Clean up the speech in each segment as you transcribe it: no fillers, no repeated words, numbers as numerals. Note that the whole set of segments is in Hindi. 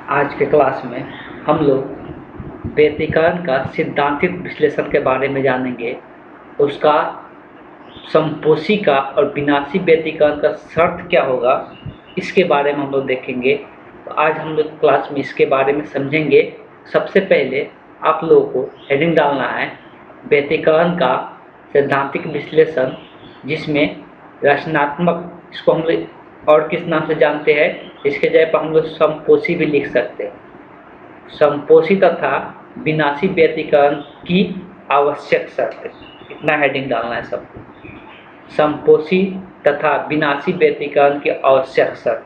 आज के क्लास में हम लोग व्यतिकरण का सिद्धांतिक विश्लेषण के बारे में जानेंगे। उसका समपोषी का और विनाशी व्यतिकरण का शर्त क्या होगा, इसके बारे में हम लोग देखेंगे। तो आज हम लोग क्लास में इसके बारे में समझेंगे। सबसे पहले आप लोगों को हेडिंग डालना है व्यतिकरण का सैद्धांतिक विश्लेषण, जिसमें रचनात्मक, इसको हम लोग और किस नाम से जानते हैं, इसके जगह पर हम लोग समपोषी भी लिख सकते हैं। समपोषी तथा विनाशी व्यतिकरण की आवश्यक शर्त, इतना हेडिंग डालना है सबको। समपोषी तथा विनाशी व्यतिकरण की आवश्यक शर्त।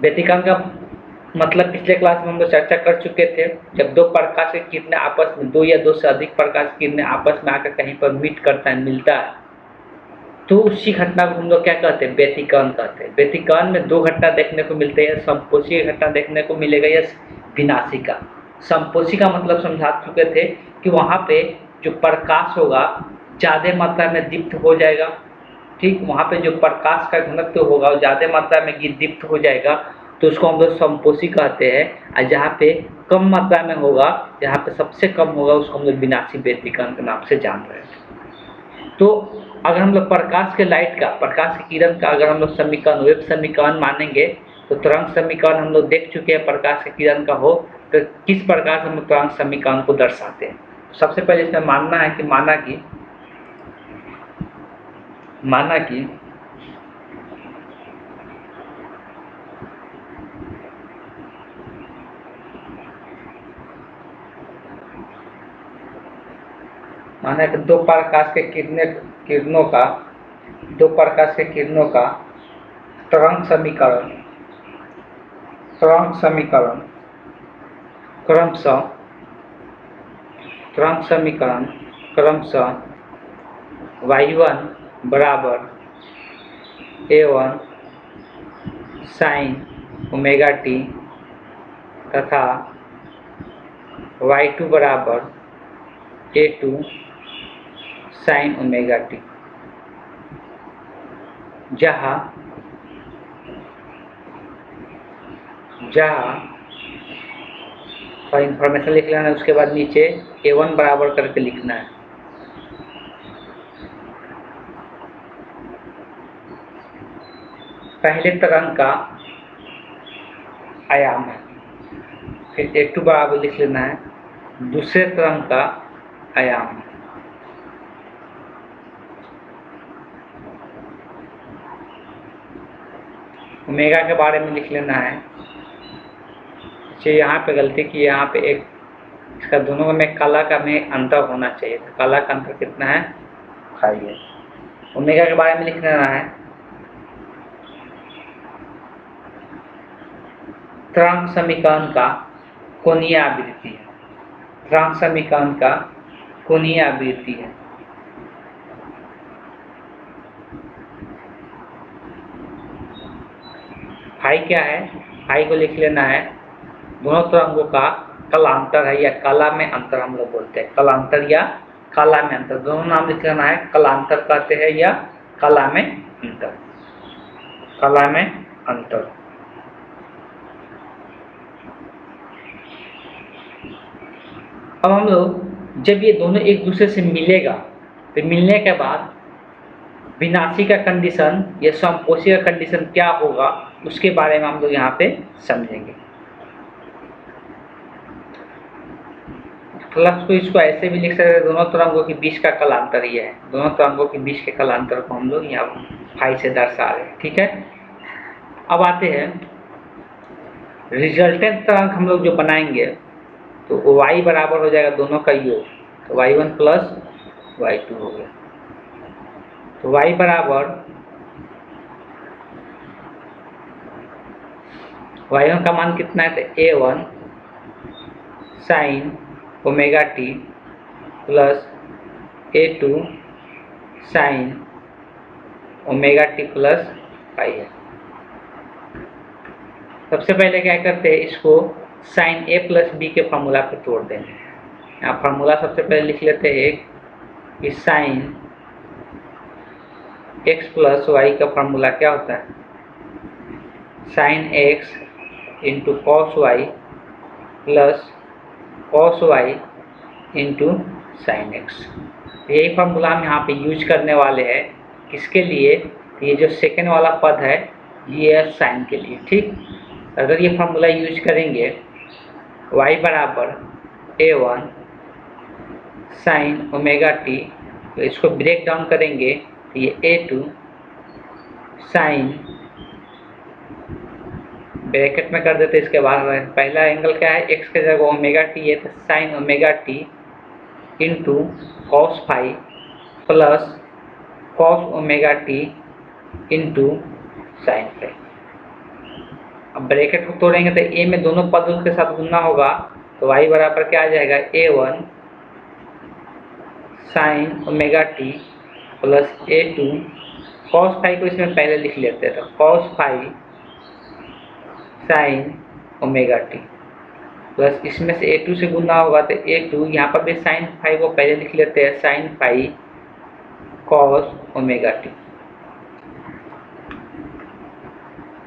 व्यतिकरण का मतलब पिछले क्लास में हम लोग चर्चा कर चुके थे। जब दो प्रकाश की किरणें आपस में, दो या दो से अधिक प्रकाश की किरणें आपस में आकर कहीं पर मीट करता है, मिलता है, तो उसी घटना को हम लोग क्या कहते हैं, व्यतिकरण कहते हैं। व्यतिकरण में दो घटना देखने को मिलते हैं, समपोषी घटना देखने को मिलेगा या विनाशी का। समपोषी का मतलब समझा चुके थे कि वहाँ पे जो प्रकाश होगा ज़्यादा मात्रा में दीप्त हो जाएगा। ठीक, वहाँ पे जो प्रकाश का घनत्व होगा वो ज़्यादा मात्रा में दीप्त हो जाएगा, तो उसको हम लोग समपोषी कहते हैं। और जहाँ पे कम मात्रा में होगा, जहाँ पे सबसे कम होगा, उसको हम लोग विनाशी व्यतिकरण के नाम से जान रहे हैं। तो अगर हम लोग प्रकाश के लाइट का, प्रकाश की किरण का अगर हम लोग समीकरण, वेव समीकरण मानेंगे, तो तरंग समीकरण हम लोग देख चुके हैं। प्रकाश की किरण का हो तो किस प्रकार से हम लोग तरंग समीकरण को दर्शाते हैं। सबसे पहले इसमें मानना है कि माना कि दो प्रकाश के किरणों का तरंग समीकरण क्रमशः y1 बराबर a1 साइन ओमेगा टी तथा y2 बराबर a2 साइन ओमेगा टी, जहाँ और इंफॉर्मेशन लिख लेना है। उसके बाद नीचे a1 बराबर करके लिखना है। पहले तरंग का आयाम है, फिर a2 बराबर लिख लेना है, दूसरे तरंग का आयाम है। ओमेगा के बारे में लिख लेना है। यहाँ पे गलती की, यहाँ पे एक इसका दोनों में कला का में अंतर होना चाहिए। तो कला का अंतर कितना है, खाइए। ओमेगा के बारे में लिख लेना है, तरंग समीकरण का कोणीय आवृत्ति है। तरंग समीकरण का कोणीय आवृत्ति है। फाई क्या है, फाई को लिख लेना है, दोनों तरंगों का कलांतर है या काला में अंतर हम लोग बोलते हैं। कलांतर या काला में अंतर, दोनों नाम लिख लेना है। कलांतर कहते हैं या काला में अंतर। अब हम लोग जब ये दोनों एक दूसरे से मिलेगा, तो मिलने के बाद विनाशी का कंडीशन या समपोषी का कंडीशन क्या होगा, उसके बारे में हम लोग यहाँ पे समझेंगे। फ्लक्स को इसको ऐसे भी लिख सकते हैं, दोनों तरंगों के बीच का कलांतर ही है। दोनों तरंगों के बीच के कलांतर को हम लोग यहाँ फाई से दर्शा रहे हैं। ठीक है, अब आते हैं रिजल्टेंट तरंग हम लोग जो बनाएंगे, तो y बराबर हो जाएगा दोनों का योग, तो y1 प्लस y2 हो गया। तो y बराबर y1 का मान कितना है, तो a1 sine omega t plus a2 sign omega t plus pi है। सबसे पहले क्या करते हैं, इसको साइन a प्लस बी के फार्मूला पे तोड़ देंगे। यहाँ फार्मूला सबसे पहले लिख लेते हैं एक, कि साइन x प्लस वाई का फार्मूला क्या होता है, sine x into cos y plus cos y into sine x. यही फॉर्मूला हम यहाँ पे यूज करने वाले हैं। किसके लिए? ये जो सेकेंड वाला पद है ये है साइन के लिए। ठीक, अगर ये फॉर्मूला यूज करेंगे y बराबर a1 साइन ओमेगा टी, तो इसको ब्रेक डाउन करेंगे तो ये a2 साइन, ब्रैकेट में कर देते इसके बाद पहला एंगल क्या है, x के जगह ओमेगा टी है तो sine omega t into cos phi plus cos omega t into sine phi. अब ब्रैकेट को तोड़ेंगे तो a में दोनों पदों के साथ गुना होगा तो y बराबर क्या आ जाएगा, a1 sine omega t plus a2 cos phi को इसमें पहले लिख लेते हैं तो cos phi sine omega t plus इसमें से a2 से गुना होगा तो a2, यहाँ पर भी साइन फाई को पहले लिख लेते हैं sine phi cos omega t.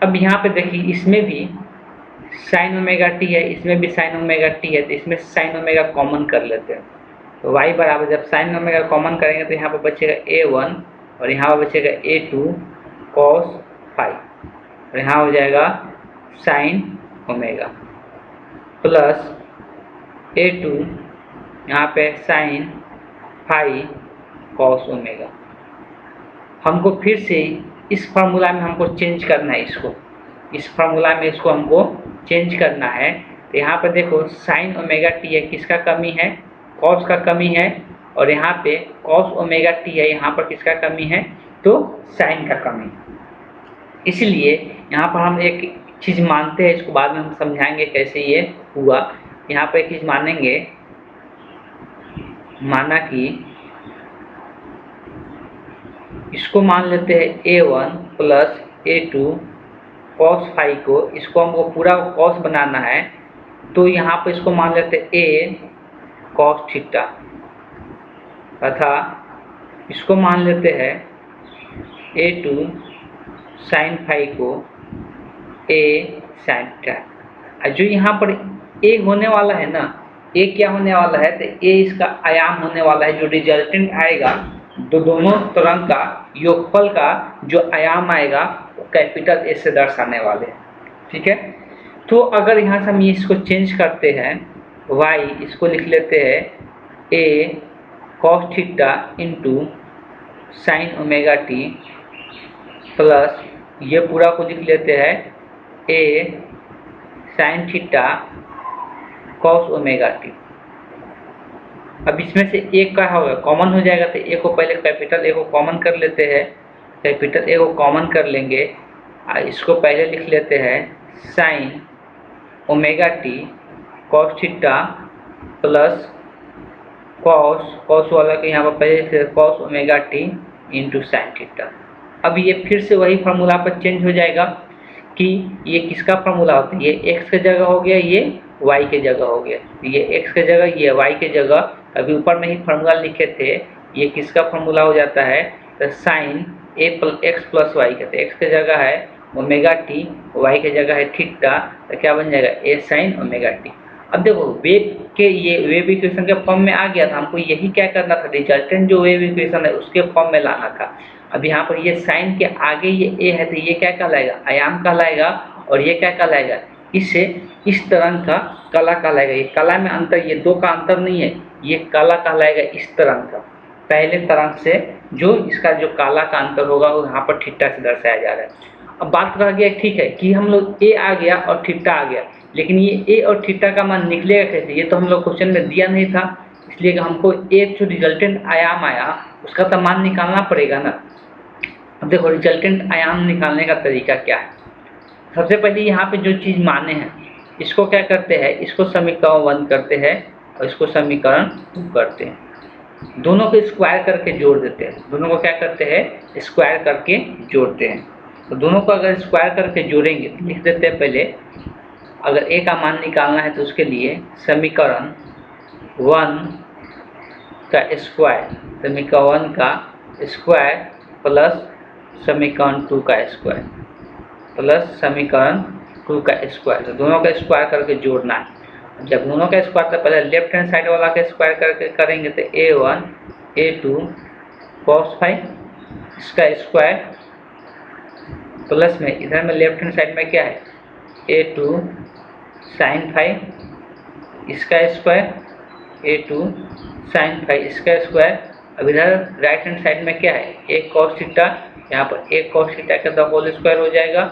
अब यहाँ पे देखिए इसमें भी साइन ओमेगा टी है, इसमें भी साइन ओमेगा टी है, तो इसमें साइन ओमेगा कॉमन कर लेते हैं तो y बराबर जब साइन ओमेगा कॉमन करेंगे तो यहाँ पर बचेगा a1 और यहाँ पर बचेगा a2 कॉस फाई और यहाँ हो जाएगा साइन ओमेगा प्लस a2 यहाँ पे साइन फाई कॉस ओमेगा। हमको फिर से इस फार्मूला में हमको चेंज करना है, इस फार्मूला में इसको हमको चेंज करना है। तो यहाँ पर देखो साइन ओमेगा टी है, किसका कमी है, कॉस का कमी है, और यहाँ पे कॉस ओमेगा टी है, यहाँ पर किसका कमी है, तो साइन का कमी। इसलिए यहाँ पर हम एक चीज़ मानते हैं, इसको बाद में हम समझाएंगे कैसे ये हुआ। यहाँ पर एक चीज़ मानेंगे, माना कि इसको मान लेते हैं a1 plus a2 cos phi को, इसको हमको पूरा कॉस बनाना है तो यहाँ पर इसको मान लेते हैं a कॉस थीटा, तथा इसको मान लेते हैं a2 साइन फाई को a साइन थीटा। जो यहाँ पर a होने वाला है ना, a क्या होने वाला है, तो a इसका आयाम होने वाला है, जो रिजल्टेंट आएगा दोनों तरंग का योगफल का जो आयाम आएगा वो कैपिटल A से दर्शाने वाले हैं। ठीक है, तो अगर यहाँ से हम इसको चेंज करते हैं, y इसको लिख लेते हैं a cos theta into sine omega t plus ये पूरा को लिख लेते हैं a sine theta cos omega t. अब इसमें से एक का होगा कॉमन हो जाएगा तो a को पहले कैपिटल A को कॉमन कर लेते हैं, कैपिटल A को कॉमन कर लेंगे, इसको पहले लिख लेते हैं sign omega T cos theta plus cos वाला के यहाँ पर पहले cos omega t into sine theta. अब ये फिर से वही फार्मूला पर चेंज हो जाएगा कि ये किसका फार्मूला होता है, ये x के जगह हो गया, ये y के जगह हो गया, ये x के जगह ये y के जगह। अभी ऊपर में ही फार्मूला लिखे थे, ये किसका फार्मूला हो जाता है, तो साइन x प्लस वाई का, तो x के जगह है ओमेगा टी, y के जगह है थीटा, तो क्या बन जाएगा a साइन ओमेगा टी। अब देखो वेव के ये वेव इक्वेशन के फॉर्म में आ गया था, हमको यही क्या करना था, रिजल्टेंट जो वेव इक्वेशन है उसके फॉर्म में लाना था। अब यहाँ पर ये साइन के आगे ये a है तो ये क्या कहलाएगा, आयाम कहलाएगा, और ये क्या कहलाएगा, इससे इस तरंग का कला कहलाएगा। ये कला में अंतर, ये दो का अंतर नहीं है, ये कला कहलाएगा इस तरंग का, पहले तरंग से जो इसका जो काला का अंतर होगा वो यहाँ पर थीटा से दर्शाया जा रहा है। अब बात रह गया ठीक है कि हम लोग a आ गया और थीटा आ गया, लेकिन ये a और थीटा का मान निकलेगा कैसे, ये तो हम लोग क्वेश्चन में दिया नहीं था, इसलिए कि हमको एक जो रिजल्टेंट आयाम आया उसका तो मान निकालना पड़ेगा ना। अब देखो रिजल्टेंट आयाम निकालने का तरीका क्या है। सबसे पहले यहाँ पे जो चीज़ माने हैं इसको क्या करते हैं, इसको समीकरण 1 करते हैं और इसको समीकरण 2 करते हैं, दोनों को स्क्वायर करके जोड़ देते हैं, दोनों को क्या करते हैं, स्क्वायर करके जोड़ते हैं। तो दोनों को अगर स्क्वायर करके जोड़ेंगे तो लिख देते हैं पहले, अगर a का मान निकालना है तो उसके लिए समीकरण 1 का स्क्वायर, समीकरण 1 का स्क्वायर प्लस समीकरण 2 का स्क्वायर, प्लस समीकरण 2 का स्क्वायर। तो दोनों का स्क्वायर करके जोड़ना है। जब दोनों का स्क्वायर तो पहले लेफ्ट हैंड साइड वाला का स्क्वायर करके करेंगे तो a1 a2 cos फाई इसका स्क्वायर प्लस में इधर में लेफ्ट हैंड साइड में क्या है a2 sin फाई इसका स्क्वायर a2 sin फाई इसका स्क्वायर। अब इधर राइट हैंड साइड में क्या है a cos थीटा, यहाँ पर a cos थीटा का द होल स्क्वायर हो जाएगा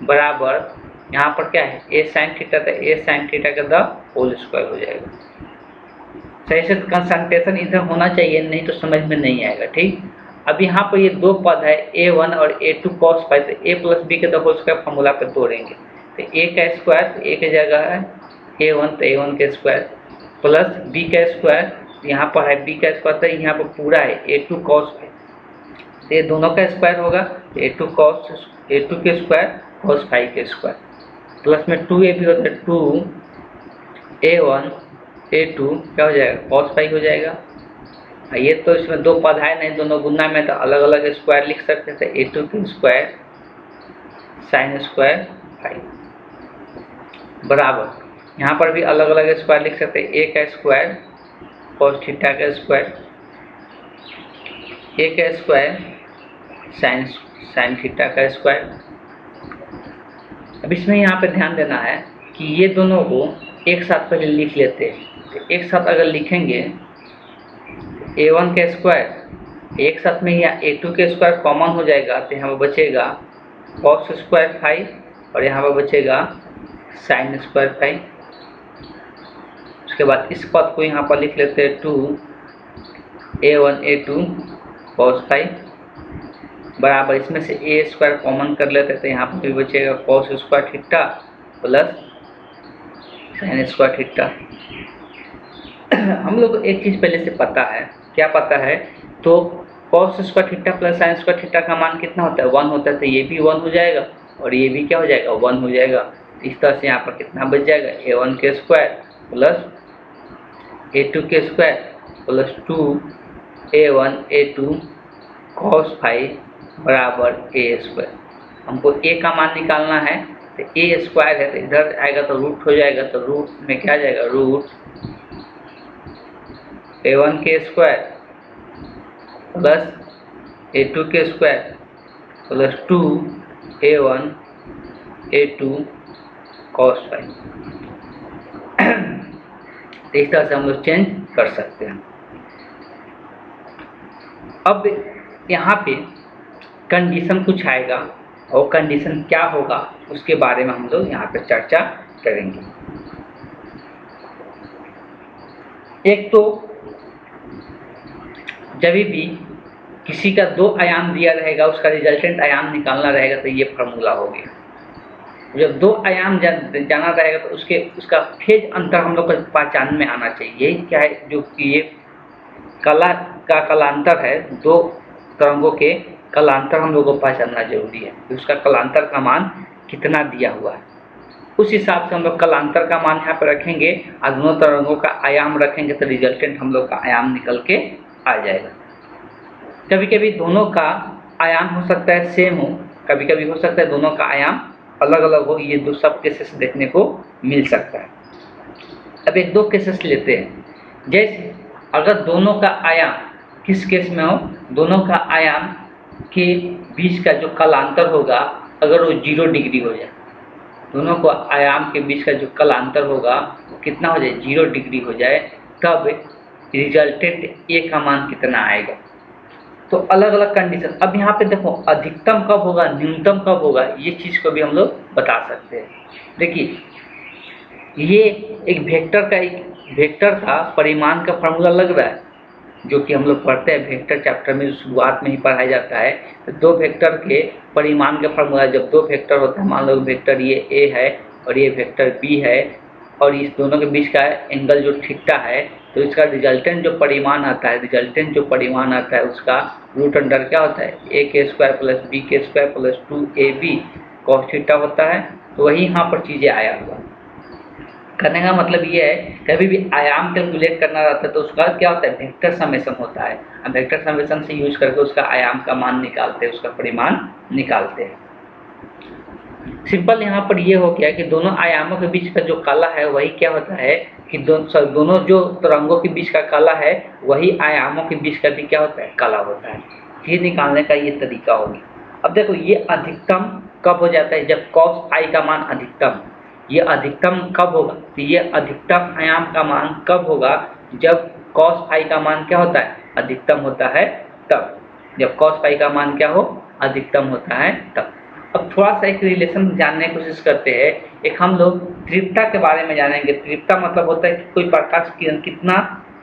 बराबर यहाँ पर क्या है a sin थीटा तो a sin थीटा का द होल स्क्वायर हो जाएगा। सही से कंसंट्रेशन इधर होना चाहिए, नहीं तो समझ में नहीं आएगा। ठीक, अब यहाँ पर ये दो पद है a1 और a2 cos फाई, तो a प्लस बी के द होल स्क्वायर फॉर्मूला पे तोड़ेंगे तो a का स्क्वायर तो a की जगह है a1 तो a1 के स्क्वायर प्लस b का स्क्वायर यहाँ पर है b का स्क्वायर तो यहाँ पर पूरा है a2 cos फाई, तो ये दोनों का स्क्वायर होगा a2 के स्क्वायर cos फाई के स्क्वायर प्लस में 2a भी होता है 2a1 a2 क्या हो जाएगा cos फाई हो जाएगा। ये तो इसमें दो पद है नहीं, दोनों गुना में तो अलग अलग स्क्वायर लिख सकते थे a2 के स्क्वायर साइन स्क्वायर फाई बराबर यहाँ पर भी अलग अलग स्क्वायर लिख सकते हैं a का स्क्वायर cos थीटा का स्क्वायर a का स्क्वायर साइन थीटा का स्क्वायर। अब इसमें यहाँ पे ध्यान देना है कि ये दोनों को एक साथ पहले लिख लेते हैं। तो एक साथ अगर लिखेंगे a1 का स्क्वायर एक साथ में या a2 के स्क्वायर कॉमन हो जाएगा तो यहाँ पर बचेगा cos स्क्वायर फाई और यहाँ पर बचेगा साइन स्क्वायर फाई। उसके बाद इस पद को यहाँ पर लिख लेते हैं 2a1 a2 cos फाई बराबर इसमें से a स्क्वायर कॉमन कर लेते हैं तो यहाँ पर भी बचेगा cos square theta plus sine square theta. हम लोग को एक चीज़ पहले से पता है, क्या पता है, तो cos square theta plus sine square theta का मान कितना होता है 1 होता है, तो ये भी 1 हो जाएगा और ये भी क्या हो जाएगा 1 हो जाएगा। इस तरह से यहाँ पर कितना बच जाएगा a1 के स्क्वायर प्लस a2 के square plus 2a1 a2 cos phi बराबर a स्क्वायर। हमको a का मान निकालना है तो a स्क्वायर है तो इधर आएगा तो रूट हो जाएगा, तो रूट में क्या आ जाएगा रूट a1 के स्क्वायर प्लस a2 के square plus 2a1 a2 cos phi. इस तरह से हम लोग चेंज कर सकते हैं। अब यहाँ पे कंडीशन कुछ आएगा और कंडीशन क्या होगा उसके बारे में हम लोग यहाँ पे चर्चा करेंगे। एक तो जब भी किसी का दो आयाम दिया रहेगा उसका रिजल्टेंट आयाम निकालना रहेगा तो ये फार्मूला हो गया। जब दो आयाम जाना रहेगा तो उसका फेज अंतर हम लोग को पहचान में आना चाहिए। यही क्या है जो कि ये कलांतर है, दो तरंगों के कलांतर हम लोग को पहचानना जरूरी है कि उसका कलांतर का मान कितना दिया हुआ है। उस हिसाब से हम लोग कलांतर का मान यहाँ पर रखेंगे और दोनों तरंगों का आयाम रखेंगे तो रिजल्टेंट हम लोग का आयाम निकल के आ जाएगा। कभी कभी दोनों का आयाम हो सकता है सेम हो, कभी कभी हो सकता है दोनों का आयाम अलग अलग हो। ये दो सब केसेस देखने को मिल सकता है। अब एक दो केसेस लेते हैं। जैसे अगर दोनों का आयाम किस केस में हो, दोनों का आयाम के बीच का जो कलांतर होगा अगर वो 0 डिग्री हो जाए, दोनों को आयाम के बीच का जो कलांतर होगा वो कितना हो जाए 0 डिग्री हो जाए, तब रिजल्टेंट ए का मान कितना आएगा। तो अलग अलग कंडीशन। अब यहाँ पे देखो अधिकतम कब होगा न्यूनतम कब होगा ये चीज़ को भी हम लोग बता सकते हैं। देखिए ये एक वेक्टर का परिमाण का फार्मूला लग रहा है जो कि हम लोग पढ़ते हैं वेक्टर चैप्टर में, शुरुआत में ही पढ़ाया जाता है। तो दो वेक्टर के परिमाण का फार्मूला, जब दो वेक्टर होता है, मान लो वेक्टर ये ए है और ये वेक्टर बी है और इस दोनों के बीच का एंगल जो थीटा है, तो इसका रिजल्टेंट जो परिमाण आता है उसका रूट अंडर क्या होता है ए के स्क्वायर प्लस बी के square plus 2ab cos theta होता है। तो वही यहाँ पर चीज़ें आया हुआ। करने का मतलब ये है कभी भी आयाम कैलकुलेट करना रहता है तो उसका क्या होता है वेक्टर समेशन होता है। हम वेक्टर समेशन से यूज करके उसका आयाम का मान निकालते हैं, उसका परिमाण निकालते हैं। सिंपल यहाँ पर ये हो गया कि दोनों आयामों के बीच का जो काला है वही क्या होता है कि दोनों जो तरंगों के बीच का काला है वही आयामों के बीच का भी क्या होता है, काला होता है। ये निकालने का ये तरीका हो गया। अब देखो ये अधिकतम कब हो जाता है, जब cos फाई का मान अधिकतम। ये अधिकतम कब होगा, तो ये अधिकतम आयाम का मान कब होगा, जब cos फाई का मान क्या होता है, अधिकतम होता है तब। जब cos फाई का मान क्या हो, अधिकतम होता है तब। अब थोड़ा सा एक रिलेशन जानने की कोशिश करते हैं। एक हम लोग तीव्रता के बारे में जानेंगे। तीव्रता मतलब होता है कि कोई प्रकाश किरण कितना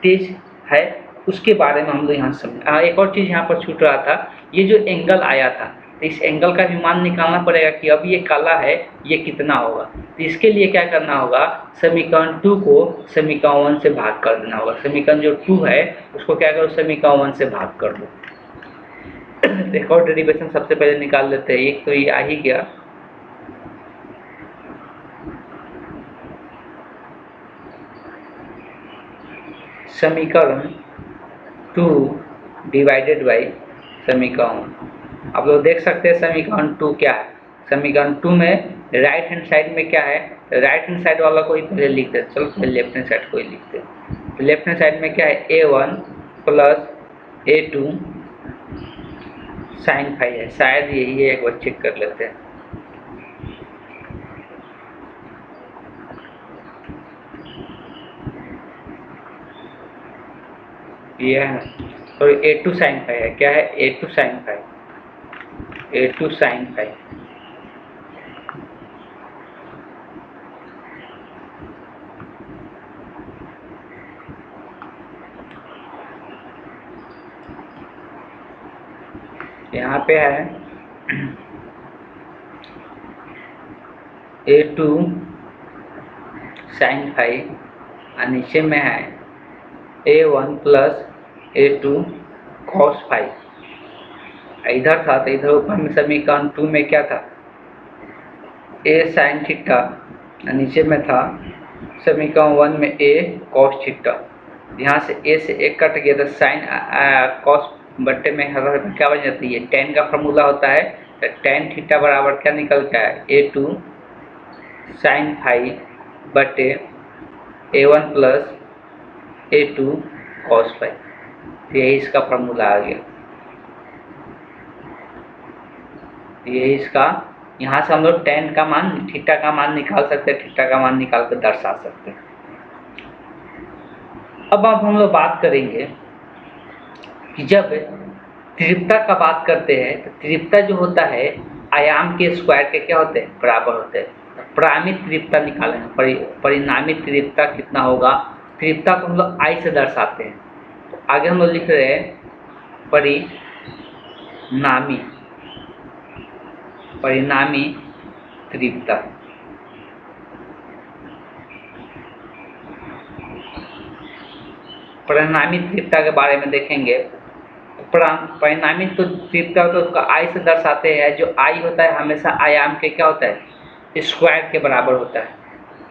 तेज है, उसके बारे में हम लोग यहाँ समझ। एक और चीज़ यहाँ पर छूट रहा था, ये जो एंगल आया था, तो इस एंगल का भी मान निकालना पड़ेगा कि अब ये काला है, ये कितना होगा। तो इसके लिए क्या करना होगा, समीकरण 2 को समीकरण 1 से भाग कर देना होगा। समीकरण जो 2 है उसको क्या करो, समीकरण 1 से भाग कर दो। एक और डेरिवेशन सबसे पहले निकाल लेते हैं। एक तो ये आ ही गया, समीकरण 2 डिवाइडेड बाई समीकरण। आप लोग देख सकते हैं समीकरण 2 क्या है। समीकरण 2 में राइट हैंड साइड में क्या है, राइट हैंड साइड वाला को ही पहले लिखते हैं। चलो पहले लेफ्ट हैंड साइड को ही लिखते हैं। तो लेफ्ट हैंड साइड में क्या है, a1 plus a2 sine phi है, शायद यही है, एक बार चेक कर लेते हैं। ये है और a2 साइन फाई है, क्या है, a2 sine phi, a2 sine phi. यहाँ पे है a2 साइन फाई और नीचे में है a1 plus a2 cos phi. इधर था तो इधर ऊपर में समीकरण 2 में क्या था, a साइन थीटा, नीचे में था समीकरण 1 में a कॉस थीटा। यहाँ से a से a कट गया तो साइन कॉस बट्टे में क्या बन जाती है, tan का फॉर्मूला होता है। तो tan थीटा बराबर क्या निकल के आया, a2 साइन फाई बटे a1 plus a2 cos phi. यही इसका फॉर्मूला आ गया। यही इसका, यहाँ से हम लोग tan का मान, थीटा का मान निकाल सकते हैं, थीटा का मान निकाल कर दर्शा सकते हैं। अब हम लोग बात करेंगे कि जब तीव्रता का बात करते हैं तो तीव्रता जो होता है आयाम के स्क्वायर के क्या होते हैं, बराबर होते हैं। परिणामित तीव्रता निकालेंगे, परिणामित तीव्रता कितना होगा, तीव्रता को हम लोग I से दर्शाते हैं। तो आगे हम लोग लिख रहे हैं परिणामी तीव्रता। परिणामी तीव्रता के बारे में देखेंगे। परिणामी तो तीव्रता तो I से दर्शाते हैं। जो I होता है हमेशा आयाम के क्या होता है, स्क्वायर के बराबर होता है।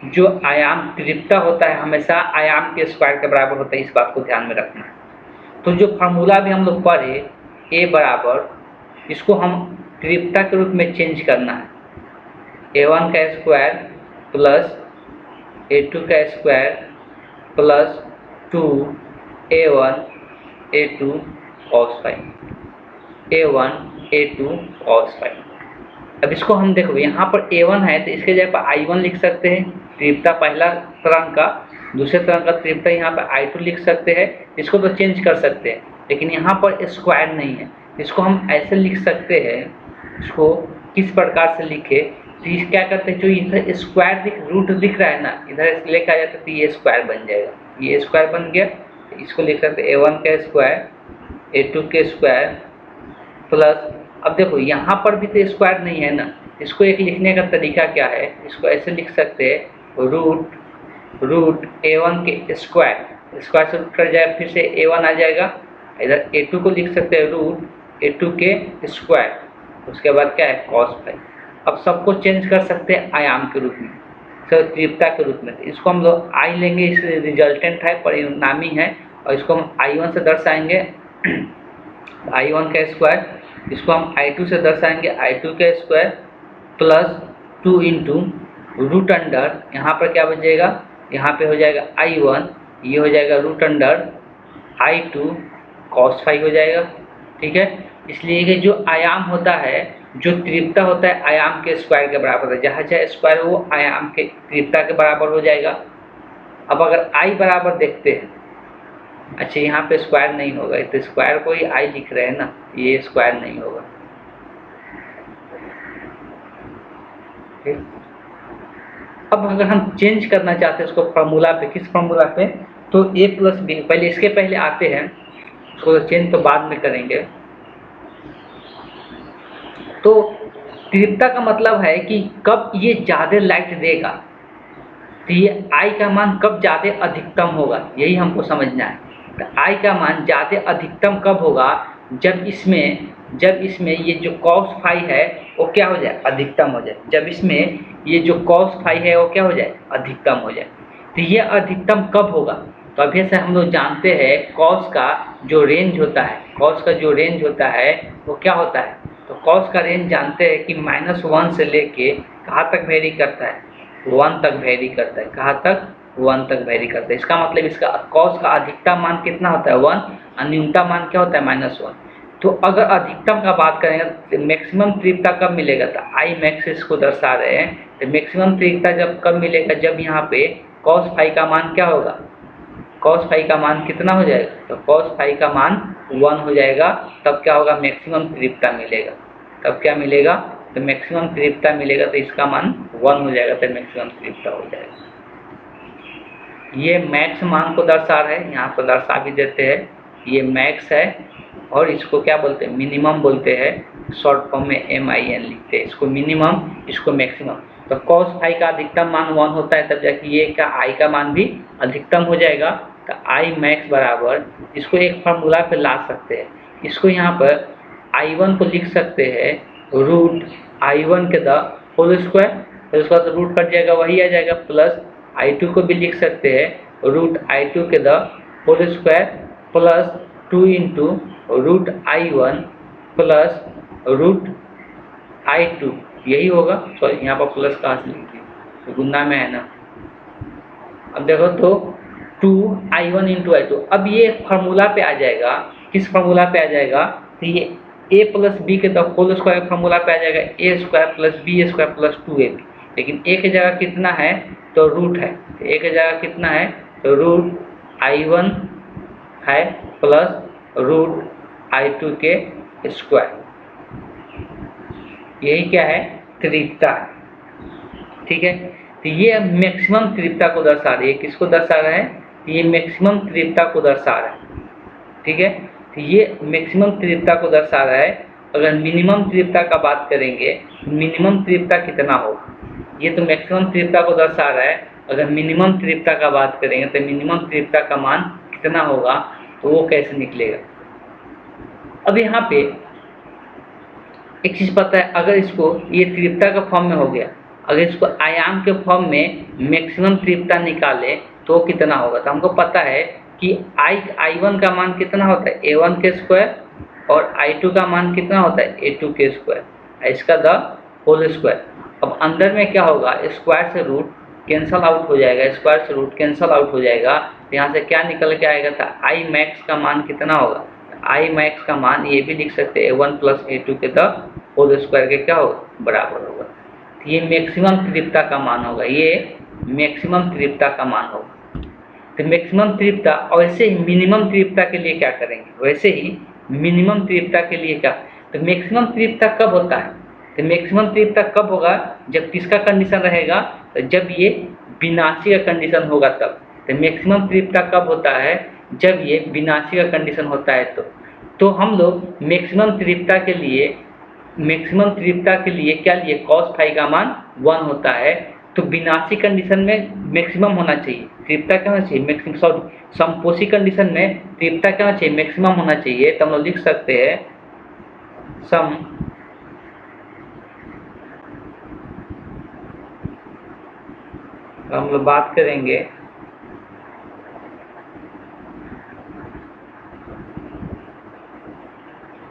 जो आयाम तीव्रता होता है हमेशा आयाम के स्क्वायर के बराबर होता है, इस बात को ध्यान में रखना है। तो जो फार्मूला भी हम लोग पढ़े A बराबर, इसको हम तीव्रता के रूप में चेंज करना है, a1 का स्क्वायर प्लस a2 का square plus 2a1 a2 cos phi, a1 a2 cos phi. अब इसको हम देखो, यहाँ पर a1 है तो इसके जगह पर I1 लिख सकते हैं, तीव्रता पहला तरंग का। दूसरे तरंग का तीव्रता यहाँ पर I2 लिख सकते हैं। इसको तो चेंज कर सकते हैं, लेकिन यहाँ पर स्क्वायर नहीं है। इसको हम ऐसे लिख सकते हैं। इसको किस प्रकार से लिखे, तो इस क्या करते हैं, जो इधर स्क्वायर रूट दिख रहा है ना, इधर लेकर आ जाते तो ये स्क्वायर बन जाएगा। ये स्क्वायर बन गया, इसको लिख सकते हैं a1 का स्क्वायर a2 के स्क्वायर प्लस, अब देखो यहाँ पर भी तो स्क्वायर नहीं है ना, इसको एक लिखने का तरीका क्या है, इसको ऐसे लिख सकते हैं रूट a1 के स्क्वायर से रूट कर जाए, फिर से a1 आ जाएगा। इधर a2 को लिख सकते हैं रूट a2 के स्क्वायर, उसके बाद क्या है cos फाई। अब सबको चेंज कर सकते हैं आयाम के रूप में, सब तीव्रता के रूप में। इसको हम लोग I लेंगे, इस रिजल्टेंट है, परिणामी है, और इसको हम I1 से दर्शाएंगे I1 का स्क्वायर। इसको हम I2 से दर्शाएंगे I2 का square plus 2 into root under, यहाँ पर क्या बचेगा, यहाँ पे हो जाएगा I1, ये हो जाएगा root under I2 cos phi हो जाएगा। ठीक है, इसलिए कि जो आयाम होता है, जो तीव्रता होता है आयाम के स्क्वायर के बराबर है, जहाँ जहाँ स्क्वायर वो आयाम के तीव्रता के बराबर हो जाएगा। अब अगर I बराबर देखते हैं, अच्छा यहाँ पे स्क्वायर नहीं होगा, तो स्क्वायर को ही I लिख रहे हैं ना, ये स्क्वायर नहीं होगा। ठीक, अब अगर हम चेंज करना चाहते हैं उसको फॉर्मूला पे, किस फॉर्मूला पे, तो a प्लस बी, पहले इसके पहले आते हैं, उसको चेंज तो बाद में करेंगे। तो तीव्रता का मतलब है कि कब ये ज़्यादा लाइट देगा, तो ये I का मान कब ज़्यादा अधिकतम होगा, यही हमको समझना है। तो I का मान ज़्यादा अधिकतम कब होगा, जब इसमें ये जो cos फाई है वो क्या हो जाए, अधिकतम हो जाए। जब इसमें ये जो cos फाई है वो क्या हो जाए, अधिकतम हो जाए। तो ये अधिकतम कब होगा, तो अभी से हम लोग जानते हैं cos का जो रेंज होता है वो क्या होता है, तो cos का रेंज जानते हैं कि -1 से लेके कहाँ तक वेरी करता है, 1 तक वेरी करता है। कहाँ तक, 1 तक वेरी करता है। इसका मतलब इसका cos का अधिकतम मान कितना होता है, 1, और न्यूनतम मान क्या होता है, -1। तो अगर अधिकतम का बात करेंगे तो मैक्सिमम तीव्रता कब मिलेगा, तो I मैक्स इसको दर्शा रहे हैं। तो मैक्सिमम तीव्रता जब कब मिलेगा, जब यहाँ पे cos फाई का मान क्या होगा, cos फाई का मान कितना हो जाएगा, तो cos फाई का मान 1 हो जाएगा। तब क्या होगा, मैक्सिमम तीव्रता मिलेगा। तब क्या मिलेगा, तो मैक्सिमम तीव्रता मिलेगा, तो इसका मान 1 हो जाएगा, तो मैक्सिमम तीव्रता हो जाएगा। ये मैक्स मान को दर्शा रहे हैं, यहाँ पर दर्शा भी देते हैं, ये मैक्स है, और इसको क्या बोलते हैं, मिनिमम बोलते हैं, शॉर्ट फॉर्म में MIN लिखते हैं। इसको मिनिमम, इसको मैक्सिमम। तो cos फाई का अधिकतम मान 1 होता है, तब जाके ये का I का मान भी अधिकतम हो जाएगा। तो I मैक्स बराबर, इसको एक फार्मूला पे ला सकते हैं, इसको यहाँ पर I1 को लिख सकते हैं रूट I1 के द होल स्क्वायर, तो उसका तो रूट कट जाएगा, वही आ जाएगा, प्लस I2 को भी लिख सकते हैं रूट I2 के the whole square plus 2 into root I1 plus root I2, यही होगा। सॉरी, यहाँ पर प्लस कहाँ से लिख दिया, तो गुना में है ना। अब देखो तो 2I1 इंटू I2, अब ये फार्मूला पे आ जाएगा, किस फार्मूला पे आ जाएगा, तो ये a प्लस बी के द होल स्क्वायर फार्मूला पे आ जाएगा, a square plus b square plus 2ab। लेकिन a की जगह कितना है, तो रूट है, तो a की जगह कितना है, तो रूट I1 है प्लस रूट I2 के स्क्वायर, यही क्या है, तीव्रता है। ठीक है, तो ये मैक्सिमम तीव्रता को दर्शा रही है, किसको दर्शा रहा है, ये मैक्सिमम तीव्रता को दर्शा रहा है। ठीक है, तो ये मैक्सिमम तीव्रता को दर्शा रहा है। अगर मिनिमम तीव्रता का बात करेंगे, मिनिमम तीव्रता कितना होगा, ये तो मैक्सिमम तीव्रता को दर्शा रहा है। अगर मिनिमम तीव्रता का बात करेंगे तो मिनिमम तीव्रता का मान कितना होगा, तो वो कैसे निकलेगा। अब यहाँ पे एक चीज़ पता है, अगर इसको ये तीव्रता का फॉर्म में हो गया, अगर इसको आयाम के फॉर्म में मैक्सिमम तीव्रता निकाले तो कितना होगा, तो हमको पता है कि I1 का मान कितना होता है, A1 के स्क्वायर, और I2 का मान कितना होता है, A2 के स्क्वायर, इसका द होल स्क्वायर। अब अंदर में क्या होगा, स्क्वायर से रूट कैंसल आउट हो जाएगा, स्क्वायर से रूट कैंसल आउट हो जाएगा, तो यहाँ से क्या निकल के आएगा, था I मैक्स का मान कितना होगा, I मैक्स का मान ये भी लिख सकते हैं A1 प्लस A2 के द होल स्क्वायर के क्या होगा, बराबर होगा। तो ये मैक्सिमम तीव्रता का मान होगा, ये मैक्सिमम तीव्रता का मान होगा। तो मैक्सिमम तीव्रता, और वैसे ही मिनिमम तीव्रता के लिए क्या करेंगे, वैसे ही मिनिमम तीव्रता के लिए क्या, तो मैक्सिमम तीव्रता कब होता है, तो मैक्सिमम तीव्रता कब होगा, जब किसका कंडीशन रहेगा, तो जब ये विनाशी का कंडीशन होगा तब। तो मैक्सिमम तीव्रता कब होता है, जब ये विनाशी का कंडीशन होता है। तो हम लोग मैक्सिमम तीव्रता के लिए क्या लिए, cos फाई का मान 1 होता है। तो विनाशी कंडीशन में मैक्सिमम होना चाहिए, तीव्रता क्या होना चाहिए, मैक्सिमम, सॉरी, समपोषी कंडीशन में तीव्रता क्या होना चाहिए, मैक्सिमम होना चाहिए। तो हम लोग लिख सकते हैं हम लोग बात करेंगे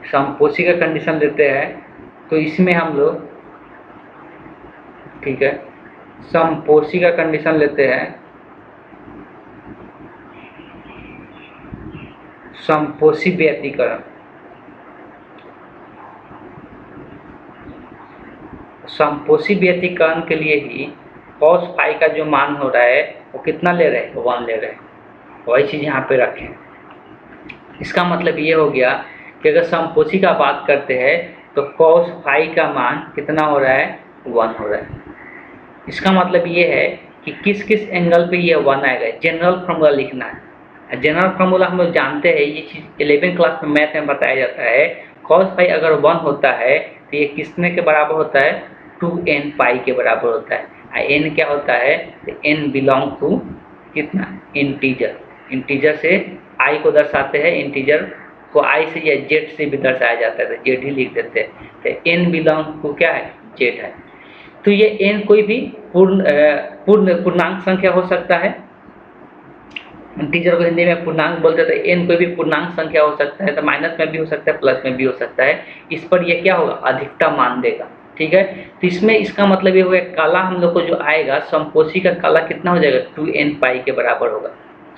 समपोषी का कंडीशन लेते हैं, तो इसमें हम लोग ठीक है। समपोषी का कंडीशन लेते हैं। समपोषी व्यतिकरण, समपोषी व्यतिकरण के लिए ही cos फाई का जो मान हो रहा है वो कितना ले रहे हैं, 1 ले रहे हैं। वही चीज़ यहाँ पे रखें। इसका मतलब ये हो गया कि अगर समपोषी का बात करते हैं तो cos फाई का मान कितना हो रहा है, 1 हो रहा है। इसका मतलब ये है कि किस किस एंगल पे ये 1 आएगा, जनरल फार्मूला लिखना है। जनरल फार्मूला हम लोग जानते हैं, ये चीज़ 11वीं क्लास में मैथ में बताया जाता है। cos फाई अगर 1 होता है तो ये किसने के बराबर होता है, 2n पाई के बराबर होता है। n क्या होता है, तो n बिलोंग टू कितना, इंटीजर। इंटीजर से i को दर्शाते हैं, इंटीजर को i से या z से भी दर्शाया जाता है, तो z ही लिख देते हैं। तो n बिलोंग टू क्या है, z है। तो ये n कोई भी पूर्णांक संख्या हो सकता है। इंटीजर को हिंदी में पूर्णांक बोलते हैं, तो n कोई भी पूर्णांक संख्या हो सकता है, तो माइनस में भी हो सकता है, प्लस में भी हो सकता है। इस पर ये क्या होगा, अधिकतम मान देगा। ठीक है, तो इसमें इसका मतलब ये होगा, काला हम लोग को जो आएगा समपोषी का काला कितना हो जाएगा, 2n पाई के बराबर होगा।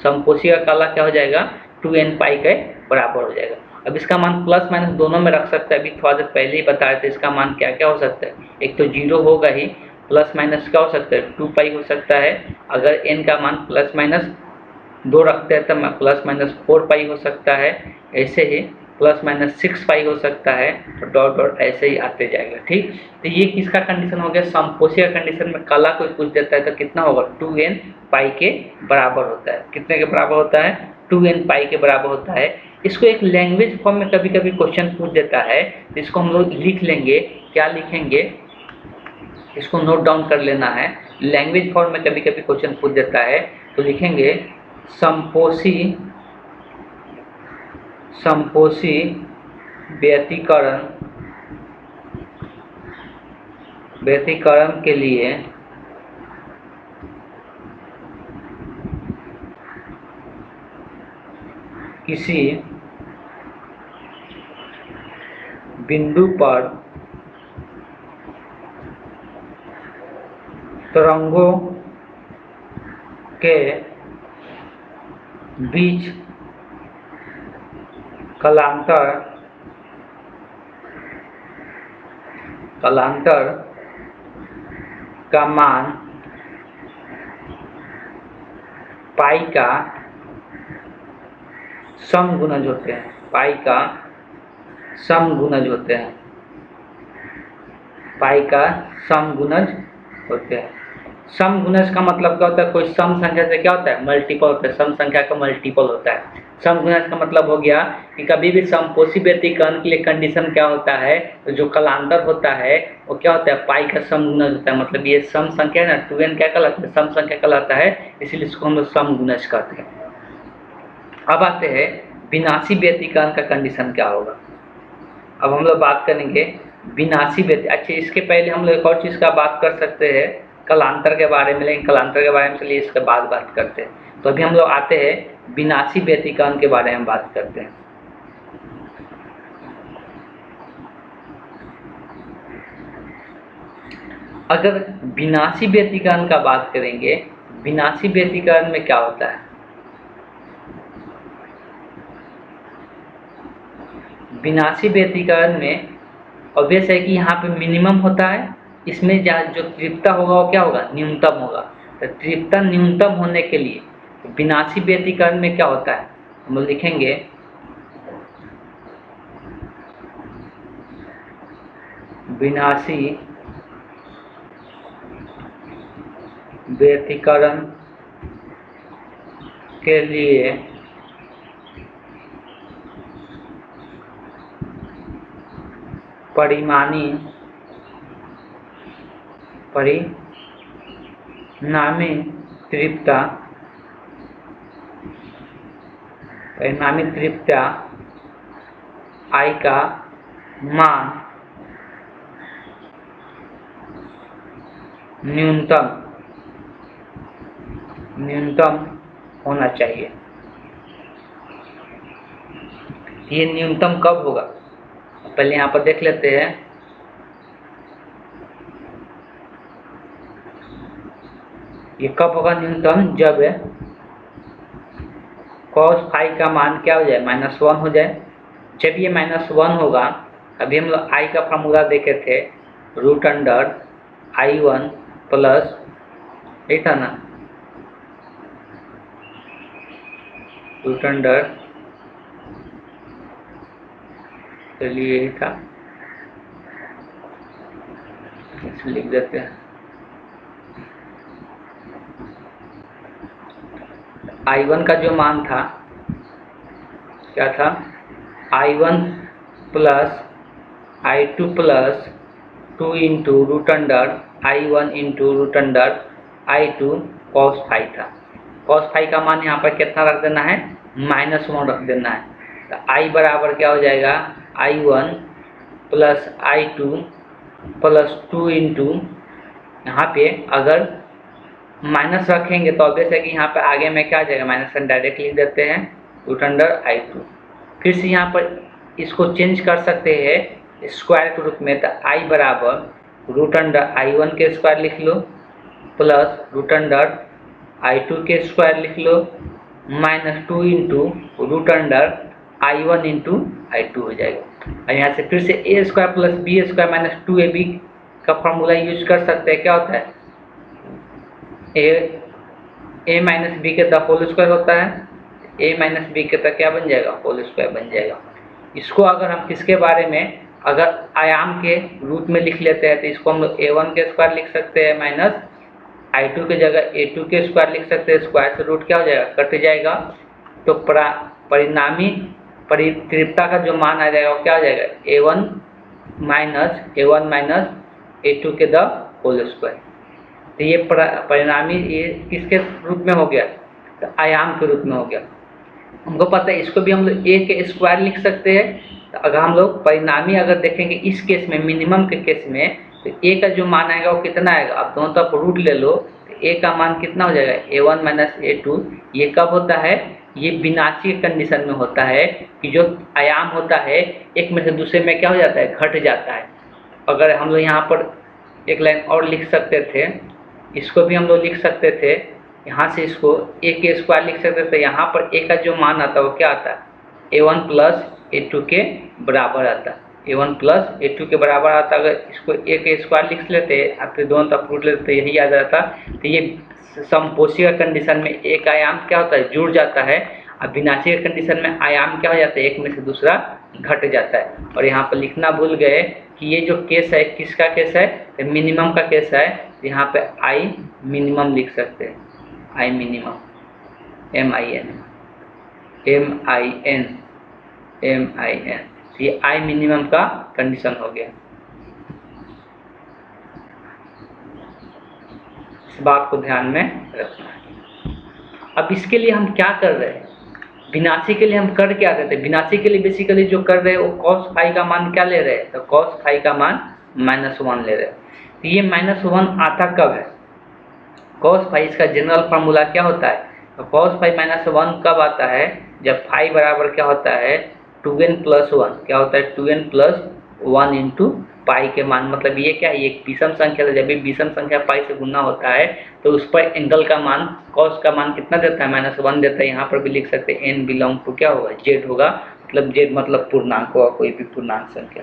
समपोषी का काला क्या हो जाएगा, 2n पाई के बराबर हो जाएगा। अब इसका मान प्लस माइनस दोनों में रख सकता है। अभी थोड़ा देर पहले ही बता रहे थे इसका मान क्या क्या हो सकता है। एक तो 0 होगा ही, प्लस माइनस क्या हो सकता है, 2 पाई हो सकता है। अगर n का मान प्लस माइनस 2 रखते हैं तब प्लस माइनस 4 पाई हो सकता है। ऐसे ही प्लस माइनस 6 पाई हो सकता है, तो डॉट डॉट ऐसे ही आते जाएगा। ठीक, तो ये किसका कंडीशन हो गया, समपोषी का कंडीशन में काला कोई पूछ देता है तो कितना होगा, 2n पाई के बराबर होता है। कितने के बराबर होता है, 2n पाई के बराबर होता है। इसको एक लैंग्वेज फॉर्म में कभी कभी क्वेश्चन पूछ देता है, तो इसको हम लोग लिख लेंगे। क्या लिखेंगे, इसको नोट डाउन कर लेना है। लैंग्वेज फॉर्म में कभी कभी क्वेश्चन पूछ देता है, तो लिखेंगे समपोषी व्यतिकरण के लिए किसी बिंदु पर तरंगों के बीच कलांतर का मान पाई का समगुणज होते हैं। पाई का समगुणज होते हैं। पाई का समगुणज होते हैं। समगुणज का मतलब क्या होता है, कोई सम संख्या से क्या होता है, मल्टीपल होता है। सम संख्या का मल्टीपल होता है। समगुणज का मतलब हो गया कि कभी भी समपोषी व्यतिकरण के लिए कंडीशन क्या होता है, तो जो कलांतर होता है वो क्या होता है, पाई का समगुणज होता है। मतलब ये सम संख्या है ना, 2n क्या कहलाता है, सम संख्या कहलाता है, इसीलिए इसको हम लोग समगुणज कहते हैं। अब आते हैं विनाशी व्यतिकरण का कंडीशन क्या होगा। अब हम लोग बात करेंगे विनाशी व्यतिकरण। अच्छा, इसके पहले हम लोग एक और चीज़ का बात कर सकते हैं, कलांतर के बारे में, लेकिन कलांतर के बारे में चलिए इसके बाद बात करते हैं। तो अभी हम लोग आते हैं विनाशी व्यतिकरण के बारे में बात करते हैं। अगर विनाशी व्यतिकरण का बात करेंगे, विनाशी व्यतिकरण में क्या होता है, विनाशी व्यतिकरण में ऑब्वियस है कि यहाँ पे मिनिमम होता है, इसमें जो तीव्रता होगा वो क्या होगा, न्यूनतम होगा। तो तीव्रता न्यूनतम होने के लिए विनाशी व्यतिकरण में क्या होता है, हम लिखेंगे विनाशी व्यतिकरण के लिए परिणामी तीव्रता I का मान न्यूनतम होना चाहिए। ये न्यूनतम कब होगा, पहले यहाँ पर देख लेते हैं। ये कब होगा न्यूनतम, जब cos फाई का मान क्या हो जाए, -1 हो जाए। जब ये -1 होगा, अभी हम लोग i का फार्मूला देखे थे, √i1 प्लस, यही था ना, √, चलिए यही था, इसे लिख देते हैं। i1 का जो मान था क्या था, i1 plus i2 plus 2 into √i1 into √i2 cos phi था। cos फाई का मान यहाँ पर कितना रख देना है, -1 रख देना है। तो i बराबर क्या हो जाएगा, i1 plus i2 plus 2 into, यहाँ पे अगर माइनस रखेंगे तो ऑब्वियस है कि यहाँ पे आगे में क्या आ जाएगा, -1 डायरेक्ट लिख देते हैं, √i2। फिर से यहाँ पर इसको चेंज कर सकते हैं स्क्वायर के रूप में, तो i बराबर √i1 के स्क्वायर लिख लो प्लस √i2 के स्क्वायर लिख लो -2 इंटू √i1 इंटू i2 हो जाएगा। और यहाँ से फिर से a square plus b square minus 2ab का फॉर्मूला यूज कर सकते हैं। क्या होता है, a माइनस बी के द होल स्क्वायर होता है, a माइनस बी के तक क्या बन जाएगा, होल स्क्वायर बन जाएगा। इसको अगर हम किसके बारे में, अगर आयाम के रूप में लिख लेते हैं तो इसको हम लोग a1 के स्क्वायर लिख सकते हैं माइनस i2 की जगह a2 के स्क्वायर लिख सकते हैं। स्क्वायर से रूट क्या हो जाएगा, कट जाएगा। तो परिणामी परितीव्रता का जो मान आ जाएगा वो क्या हो जाएगा, a1 माइनस a2 के द होल स्क्वायर। तो ये परिणामी ये किसके रूप में हो गया, तो आयाम के रूप में हो गया। हमको पता है इसको भी हम लोग a के स्क्वायर लिख सकते हैं। तो अगर हम लोग परिणामी अगर देखेंगे इस केस में, मिनिमम के केस में, तो a का जो मान आएगा वो कितना आएगा, आप दोनों तरफ रूट ले लो, तो a का मान कितना हो जाएगा, a1 माइनस a2। ये कब होता है, ये विनाशी कंडीशन में होता है कि जो आयाम होता है एक में से दूसरे में क्या हो जाता है, घट जाता है। अगर हम लोग यहाँ पर एक लाइन और लिख सकते थे, इसको भी हम लोग लिख सकते थे, यहाँ से इसको a के स्क्वायर लिख सकते थे। यहाँ पर a का जो मान आता है वो क्या आता है, a1 प्लस a2 के बराबर आता है, a1 प्लस a2 के बराबर आता। अगर इसको a के स्क्वायर लिख लेते आप फिर दोनों तरफ रूट लेते तो यही आ जाता। तो ये समपोषी कंडीशन में एक आयाम क्या होता है, जुड़ जाता है, और विनाशी कंडीशन में आयाम क्या हो जाता है, एक में से दूसरा घट जाता है। और यहाँ पर लिखना भूल गए कि ये जो केस है किसका केस है, मिनिमम का केस है। यहाँ पे आई मिनिमम लिख सकते हैं, आई मिनिमम, MIN, ये आई मिनिमम का कंडीशन हो गया। इस बात को ध्यान में रखना है। अब इसके लिए हम क्या कर रहे हैं, विनाशी के लिए हम कर क्या रहे थे, विनाशी के लिए बेसिकली जो कर रहे हैं वो cos फाई का मान क्या ले रहे हैं, तो cos फाई का मान -1 ले रहे हैं। तो ये -1 आता कब है, cos फाई इसका जनरल फार्मूला क्या होता है, तो cos फाई -1 कब आता है, जब फाई बराबर क्या होता है, 2n प्लस 1, क्या होता है 2n प्लस 1 इंटू पाई के मान। मतलब ये क्या है, ये एक विषम संख्या है, जब भी विषम संख्या पाई से गुना होता है तो उस पर एंगल का मान, cos का मान कितना देता है, -1 देता है। यहाँ पर भी लिख सकते हैं n बिलोंग टू क्या होगा, z होगा, मतलब z मतलब पूर्णांक होगा, कोई भी पूर्णांक संख्या।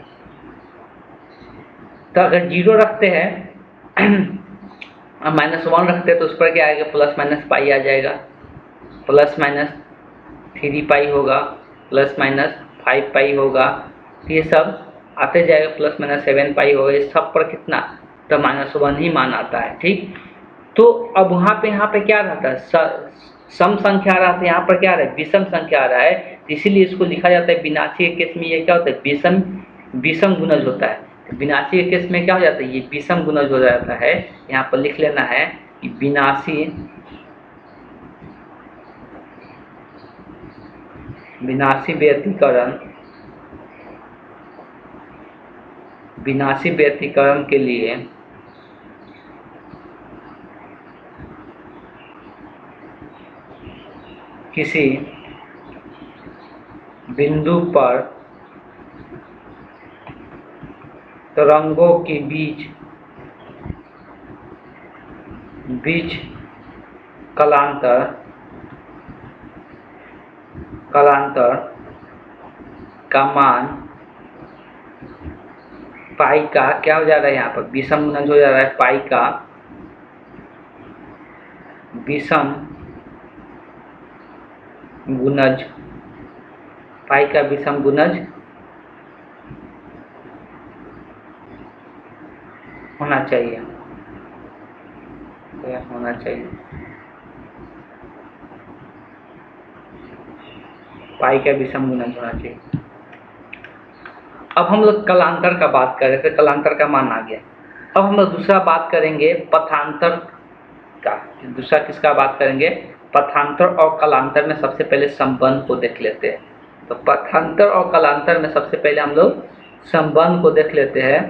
तो अगर 0 रखते हैं -1 रखते हैं तो उस पर क्या आएगा, प्लस माइनस पाई आ जाएगा, प्लस माइनस 3 पाई होगा, प्लस माइनस 5 पाई होगा। तो ये सब आते जाएगा, प्लस माइनस 7 पाई होगा। इस सब पर कितना, तो -1 ही मान आता है। ठीक, तो अब वहाँ पे यहाँ पे क्या रहता है, सम संख्या आ रहा है, यहाँ पर क्या आ रहा है, विषम संख्या आ रहा है। तो इसीलिए इसको लिखा जाता है विनाशी के केस में ये क्या होता है, विषम गुणज होता है। तो विनाशी के केस में क्या हो जाता है, ये विषम गुणज हो जाता है। यहाँ पर लिख लेना है कि विनाशी व्यतिकरण के लिए किसी बिंदु पर तरंगों के बीच कलांतर कलांतर का मान पाई का क्या हो जा रहा है, यहाँ पर विषम गुणज हो जा रहा है, पाई का विषम गुणज, पाई का विषम गुणज होना चाहिए, होना चाहिए। पाई का विषम गुणज होना चाहिए। अब हम लोग कलांतर का बात कर रहे थे, कलांतर का मान आ गया। अब हम लोग दूसरा बात करेंगे पथांतर का। दूसरा किसका बात करेंगे? पथांतर और कलांतर में सबसे पहले संबंध को देख लेते हैं। तो पथांतर और कलांतर में सबसे पहले हम लोग संबंध को देख लेते हैं।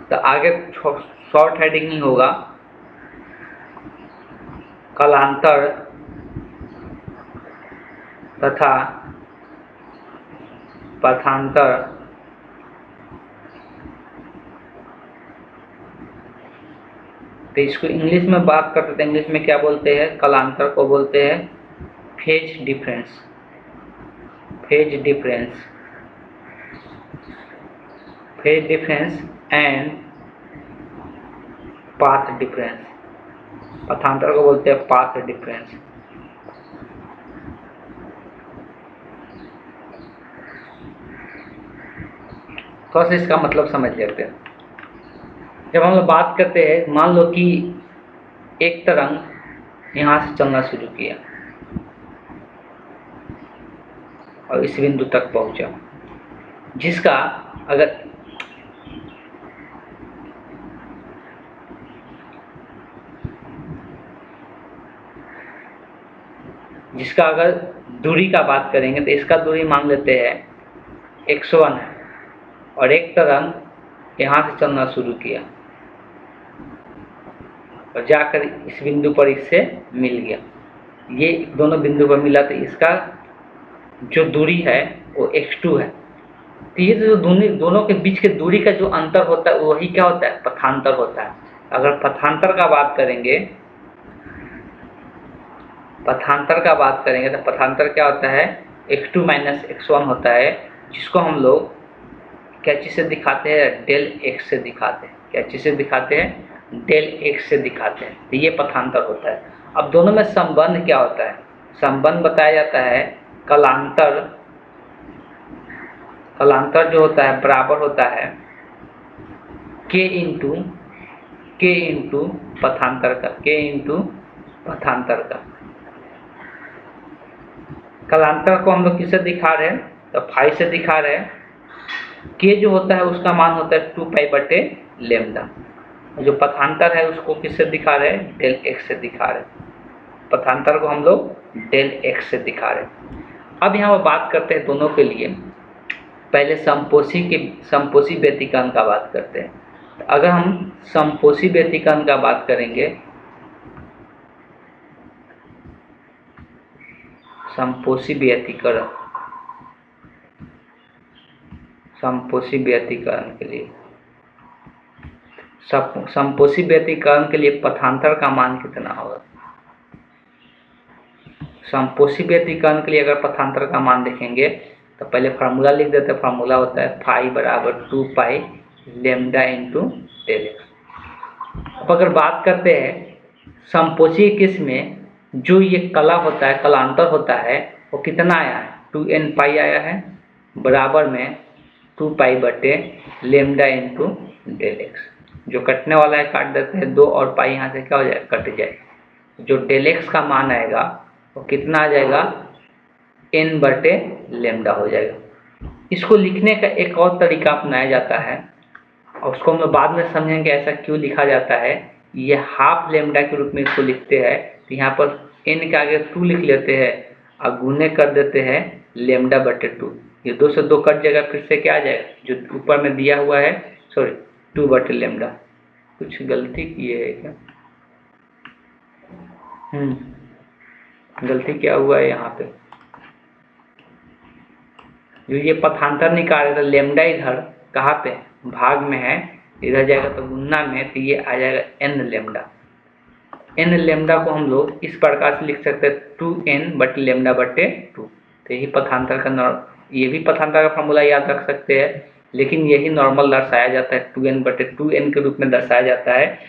तो आगे शॉर्ट हेडिंग ही होगा, कलांतर तथा पथांतर तो इसको इंग्लिश में बात करते थे। इंग्लिश में क्या बोलते हैं? कलांतर को बोलते हैं phase difference, phase difference, phase difference and path difference. पथांतर को बोलते हैं पाथ डिफरेंस। थोड़ा सा इसका मतलब समझ लेते हैं। जब हम लोग बात करते हैं, मान लो कि एक तरंग यहाँ से चलना शुरू किया और इस बिंदु तक पहुंचा, जिसका अगर दूरी का बात करेंगे तो इसका दूरी मान लेते हैं x1 है, और एक तरंग यहाँ से चलना शुरू किया और जाकर इस बिंदु पर इससे मिल गया। ये दोनों बिंदु पर मिला तो इसका जो दूरी है वो x2 है। तो ये जो दोनों के बीच के दूरी का जो अंतर होता है वही क्या होता है? पथांतर होता है। अगर पथांतर का बात करेंगे, पथांतर का बात करेंगे तो पथांतर क्या होता है? x2 माइनस x1 होता है, जिसको हम लोग क्या चीज़ से दिखाते हैं? डेल x से दिखाते हैं। क्या चीज़ से दिखाते हैं? डेल x से दिखाते हैं। तो ये पथांतर होता है। अब दोनों में संबंध क्या होता है? संबंध बताया जाता है कलांतर, कलांतर जो होता है बराबर होता है k इंटू पथांतर का, k इंटू पथांतर का। कलांतर को हम लोग किससे दिखा रहे हैं? तो फाई से दिखा रहे हैं। k जो होता है उसका मान होता है 2 पाई बटे लेमडा। जो पथांतर है उसको किससे दिखा रहे हैं? डेल x से दिखा रहे हैं। पथांतर को हम लोग डेल x से दिखा रहे हैं। अब यहाँ पर बात करते हैं दोनों के लिए। पहले समपोषी व्यतिकरण का बात करते हैं। तो अगर हम समपोषी व्यतिकरण का बात करेंगे, समपोषी व्यतिकरण, समपोषी व्यतिकरण के लिए, समपोषी व्यतिकरण के लिए पथांतर का मान कितना होगा? समपोषी व्यतिकरण के लिए अगर पथांतर का मान देखेंगे तो पहले फार्मूला लिख देते हैं। फार्मूला होता है फाई बराबर 2 पाई लेमडा इंटू डेल एक्स। अब अगर बात करते हैं समपोषी केस में, जो ये कला होता है, कलांतर होता है, वो कितना आया है? 2n पाई आया है, बराबर में 2 पाई बटे लेमडा इंटू डेल एक्स। जो कटने वाला है काट देते हैं, 2 और पाई यहाँ से क्या हो जाएगा? कट जाएगा। जो डेल एक्स का मान आएगा वो कितना आ जाएगा? n बटे लेमडा हो जाएगा। इसको लिखने का एक और तरीका अपनाया जाता है और उसको हम लोग बाद में समझेंगे ऐसा क्यों लिखा जाता है। ये हाफ लेमडा के रूप में इसको लिखते हैं। तो यहाँ पर n के आगे 2 लिख लेते हैं और गुणे कर देते हैं लेमडा बटे 2। ये 2 से 2 कट जाएगा, फिर से क्या आ जाएगा? जो ऊपर में दिया हुआ है, सॉरी 2 बटे लेमडा। कुछ गलती किए है क्या? गलती क्या हुआ है यहाँ पे? जो ये पथांतर निकाल रहे थे, लेमडा इधर कहाँ पे? भाग में है, इधर जाएगा तो गुणा में, तो ये आ जाएगा n लेमडा। एन लेमडा को हम लोग इस प्रकार से लिख सकते हैं 2n बटे लेमडा बटे 2। तो यही पथांतर का ये भी पथांतर का फॉर्मूला याद रख सकते हैं, लेकिन यही नॉर्मल दर्शाया जाता है 2n बटे 2n के रूप में दर्शाया जाता है।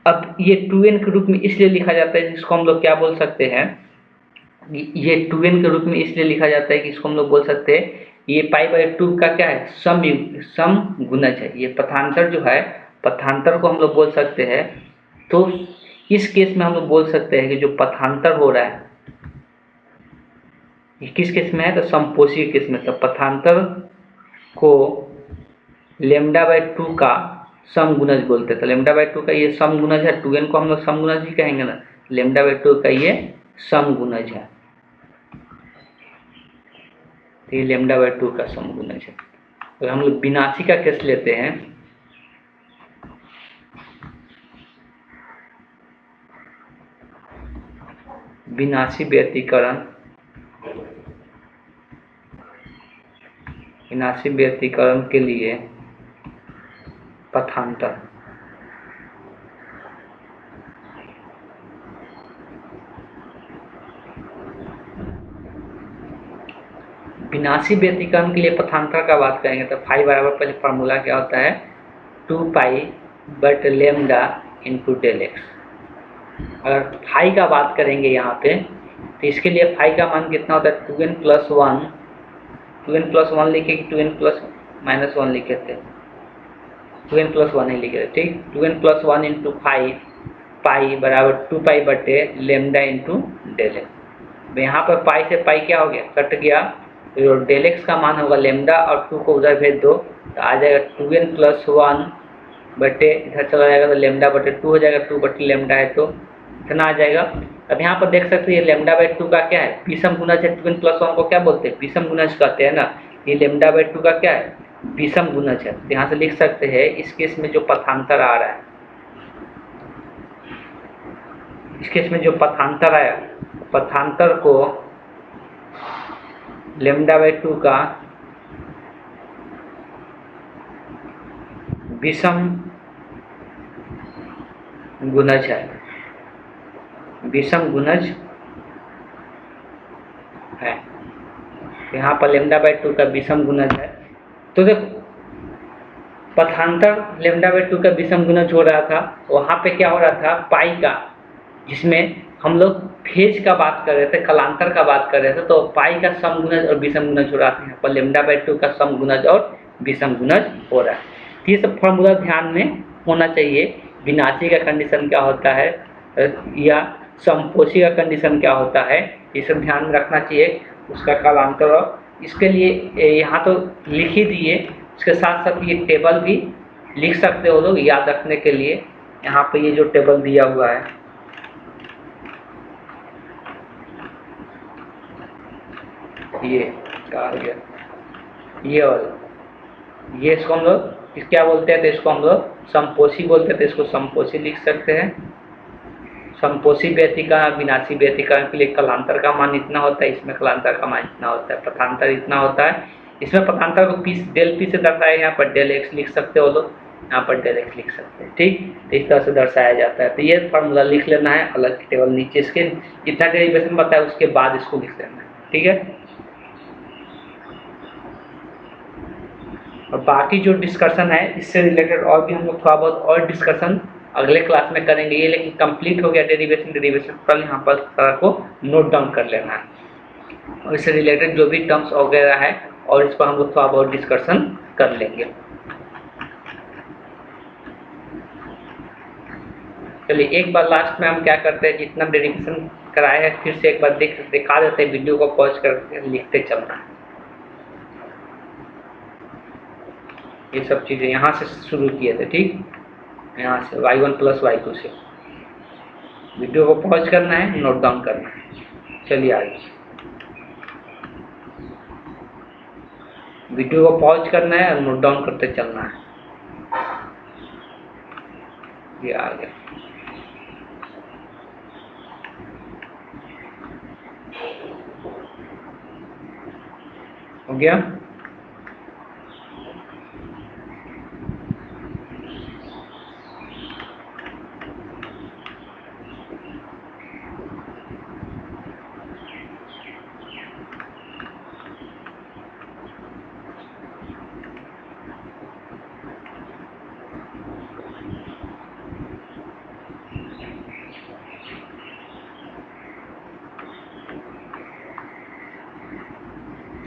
अब ये 2n के रूप में इसलिए लिखा जाता है जिसको हम लोग क्या बोल सकते हैं, ये 2n के रूप में इसलिए लिखा जाता है कि इसको हम लोग बोल सकते हैं ये पाई बाई 2 का क्या है, सम गुणज है। ये पथांतर जो है, पथांतर को हम लोग बोल सकते हैं। तो इस केस में हम लोग बोल सकते हैं कि जो पथांतर हो रहा है ये किस केस में है, तो समपोषी केस में। तो पथांतर को लेमडा बाई 2 का समगुणज बोलते हैं। तो लेमडा बाई 2 का ये समगुणज है, 2n को हम लोग समगुणज ही कहेंगे ना। लेमडा बाई 2 का ये समगुणज है, तो ये लेमडा बाई 2 का समगुणज है। तो हम लोग विनाशी का केस लेते हैं। विनाशी व्यतिकरण, विनाशी व्यतिकरण के लिए पथांतर, विनाशी व्यतिकरण के लिए पथांतर का बात करेंगे तो फाई बराबर पहले फार्मूला क्या होता है, 2 pi by lambda into del x. अगर फाई का बात करेंगे यहाँ पे तो इसके लिए फाई का मान कितना होता है, 2n प्लस 1, 2n प्लस 1 लिखे कि 2n प्लस माइनस 1 लिखे थे, 2n प्लस 1 ही लिखे थे, ठीक। 2n प्लस 1 इंटू पाई बराबर 2 पाई बटे लेमडा इंटू डेल एक्स। यहाँ पर पाई से पाई क्या हो गया, कट गया। तो डेल एक्स का मान होगा लेमडा और 2 को उधर भेज दो तो आ जाएगा 2n प्लस 1 बटे, इधर चला जाएगा तो लेमडा बटे 2 हो जाएगा, 2 बटे लेमडा है तो इतना आ जाएगा। अब यहाँ पर देख सकते हैं ये लेमडा बाई 2 का क्या है, विषम गुणज है। 2n प्लस 1 को क्या बोलते हैं, विषम गुणज कहते हैं ना। ये लेमडा बाई 2 का क्या है, विषम गुणज है। तो यहाँ से लिख सकते हैं इस केस में जो पथांतर आ रहा है, इस केस में जो पथांतर आया, पथांतर को लेमडा बाई 2 का विषम गुणज है, विषम गुणज है। यहाँ पर लेमडा बाई 2 का विषम गुणज है। तो देखो पथांतर लेमडा बाई 2 का विषम गुणज हो रहा था, वहाँ पे क्या हो रहा था, पाई का, जिसमें हम लोग फेज का बात कर रहे थे, कलांतर का बात कर रहे थे, तो पाई का समगुणज और विषम गुणज हो रहा था। यहाँ पर लेमडा बाई 2 का समगुणज और विषम गुणज हो रहा है। ये सब फॉर्मूला ध्यान में होना चाहिए। विनाशी का कंडीशन क्या होता है या समपोषी का कंडीशन क्या होता है, ये सब ध्यान में रखना चाहिए। उसका कालांतर, इसके लिए यहाँ तो लिख ही दिए, उसके साथ साथ ये टेबल भी लिख सकते हो लोग याद रखने के लिए। यहाँ पे ये जो टेबल दिया हुआ है, ये क्या हो गया, ये और ये इसको हम लोग क्या बोलते हैं, तो इसको हम लोग समपोषी बोलते हैं, तो इसको समपोषी लिख सकते हैं। समपोषी व्यतिकरण, विनाशी व्यतिकरण के लिए कलांतर का मान इतना होता है, इसमें कलांतर का मान इतना होता है, पथांतर इतना होता है। इसमें पथांतर को डेल पी से दर्शाया, यहाँ पर डेल एक्स लिख सकते हो लोग, यहाँ पर डेल एक्स लिख सकते हैं, ठीक। तो इस तरह से दर्शाया जाता है। तो ये फॉर्मूला लिख लेना है, अलग टेबल नीचे इसके जितना डेरिवेशन बताया उसके बाद इसको लिख लेना है, ठीक है। और बाकी जो डिस्कशन है इससे रिलेटेड और भी हम लोग थोड़ा बहुत और डिस्कशन अगले क्लास में करेंगे। ये लेकिन कंप्लीट हो गया डेरिवेशन पर यहाँ पर सारा को नोट डाउन कर लेना है, और इससे रिलेटेड जो भी टर्म्स वगैरह है और इस पर हम लोग थोड़ा बहुत डिस्कशन कर लेंगे। चलिए एक बार लास्ट में हम क्या करते हैं, जितना डेरिवेशन कराया है फिर से एक बार दिखा देते हैं, वीडियो को पॉज करके लिखते चलना है। ये सब चीज़ें यहाँ से शुरू किए थे, ठीक, यहाँ से y1 प्लस y2 से। वीडियो को पॉज करना है, नोट डाउन करना है। चलिए आगे, वीडियो को पॉज करना है और नोट डाउन करते चलना है। ये आ गया, हो गया।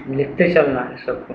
लिखते चलना है सबको।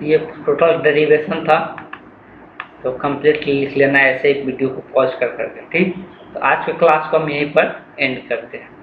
ये टोटल डेरिवेशन था, तो कंप्लीटली लिख लेना ऐसे एक वीडियो को पॉज कर करके। ठीक, तो आज के क्लास को हम यहीं पर एंड करते हैं।